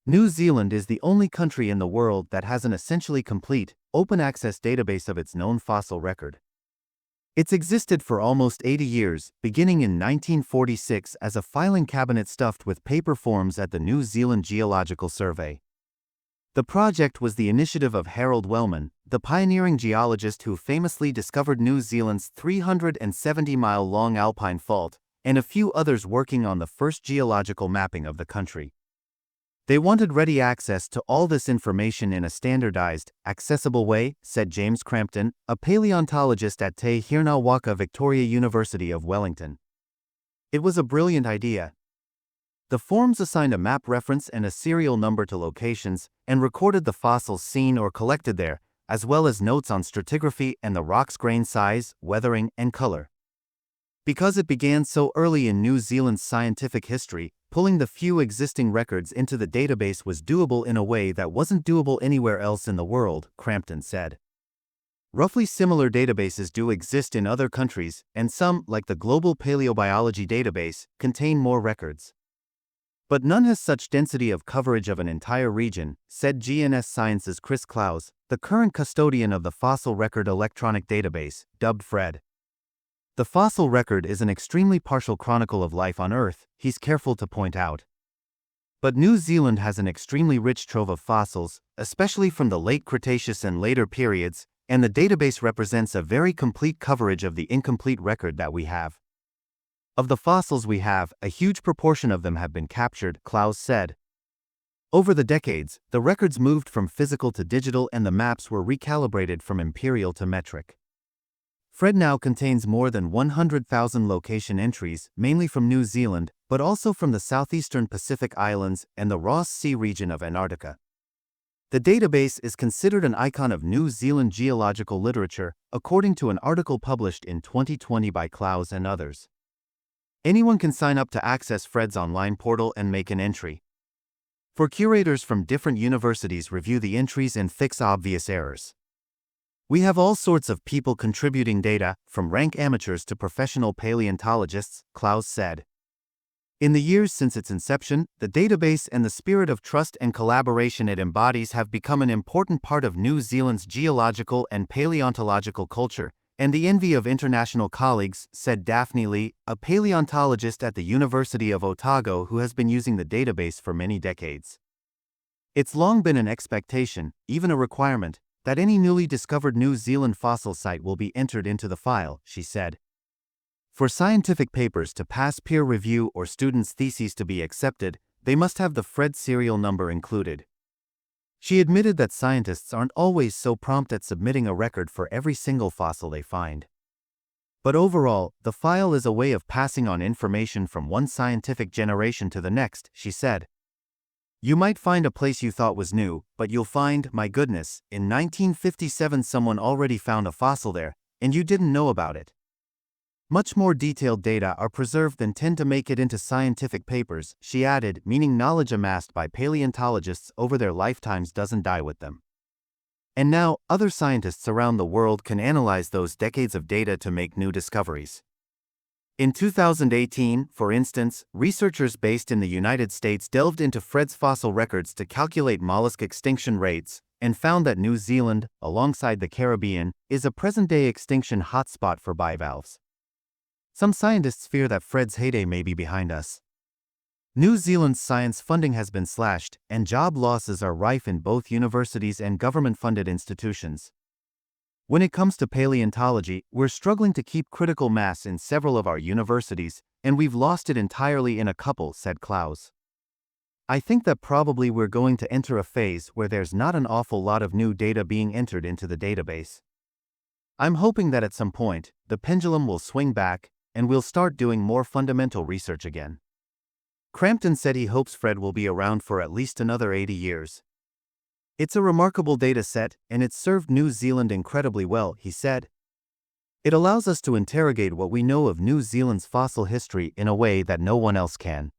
New Zealand is the only country in the world that has an essentially complete, open-access database of its known fossil record. It's existed for almost 80 years, beginning in 1946 as a filing cabinet stuffed with paper forms at the New Zealand Geological Survey. The project was the initiative of Harold Wellman, the pioneering geologist who famously discovered New Zealand's 370-mile-long alpine fault, and a few others working on the first geological mapping of the country. They wanted ready access to all this information in a standardized, accessible way, said James Crampton, a paleontologist at Te Hirnawaka Victoria University of Wellington. It was a brilliant idea. The forms assigned a map reference and a serial number to locations, and recorded the fossils seen or collected there, as well as notes on stratigraphy and the rock's grain size, weathering, and color. Because it began so early in New Zealand's scientific history, pulling the few existing records into the database was doable in a way that wasn't doable anywhere else in the world, Crampton said. Roughly similar databases do exist in other countries, and some, like the Global Paleobiology Database, contain more records. But none has such density of coverage of an entire region, said GNS Science's Chris Clowes, the current custodian of the Fossil Record Electronic Database, dubbed FRED. The fossil record is an extremely partial chronicle of life on Earth, he's careful to point out. But New Zealand has an extremely rich trove of fossils, especially from the late Cretaceous and later periods, and the database represents a very complete coverage of the incomplete record that we have. Of the fossils we have, a huge proportion of them have been captured, Clowes said. Over the decades, the records moved from physical to digital and the maps were recalibrated from imperial to metric. FRED now contains more than 100,000 location entries, mainly from New Zealand, but also from the southeastern Pacific Islands and the Ross Sea region of Antarctica. The database is considered an icon of New Zealand geological literature, according to an article published in 2020 by Clowes and others. Anyone can sign up to access FRED's online portal and make an entry. For curators from different universities review the entries and fix obvious errors. We have all sorts of people contributing data, from rank amateurs to professional paleontologists, Clowes said. In the years since its inception, the database and the spirit of trust and collaboration it embodies have become an important part of New Zealand's geological and paleontological culture, and the envy of international colleagues, said Daphne Lee, a paleontologist at the University of Otago who has been using the database for many decades. It's long been an expectation, even a requirement, that any newly discovered New Zealand fossil site will be entered into the file, she said. For scientific papers to pass peer review or students' theses to be accepted, they must have the FRED serial number included. She admitted that scientists aren't always so prompt at submitting a record for every single fossil they find. But overall, the file is a way of passing on information from one scientific generation to the next, she said. You might find a place you thought was new, but you'll find, my goodness, in 1957 someone already found a fossil there, and you didn't know about it. Much more detailed data are preserved than tend to make it into scientific papers, she added, meaning knowledge amassed by paleontologists over their lifetimes doesn't die with them. And now, other scientists around the world can analyze those decades of data to make new discoveries. In 2018, for instance, researchers based in the United States delved into FRED's fossil records to calculate mollusk extinction rates, and found that New Zealand, alongside the Caribbean, is a present-day extinction hotspot for bivalves. Some scientists fear that FRED's heyday may be behind us. New Zealand's science funding has been slashed, and job losses are rife in both universities and government-funded institutions. When it comes to paleontology, we're struggling to keep critical mass in several of our universities, and we've lost it entirely in a couple, said Clowes. I think that probably we're going to enter a phase where there's not an awful lot of new data being entered into the database. I'm hoping that at some point, the pendulum will swing back, and we'll start doing more fundamental research again. Crampton said he hopes FRED will be around for at least another 80 years. It's a remarkable data set, and it's served New Zealand incredibly well, he said. It allows us to interrogate what we know of New Zealand's fossil history in a way that no one else can.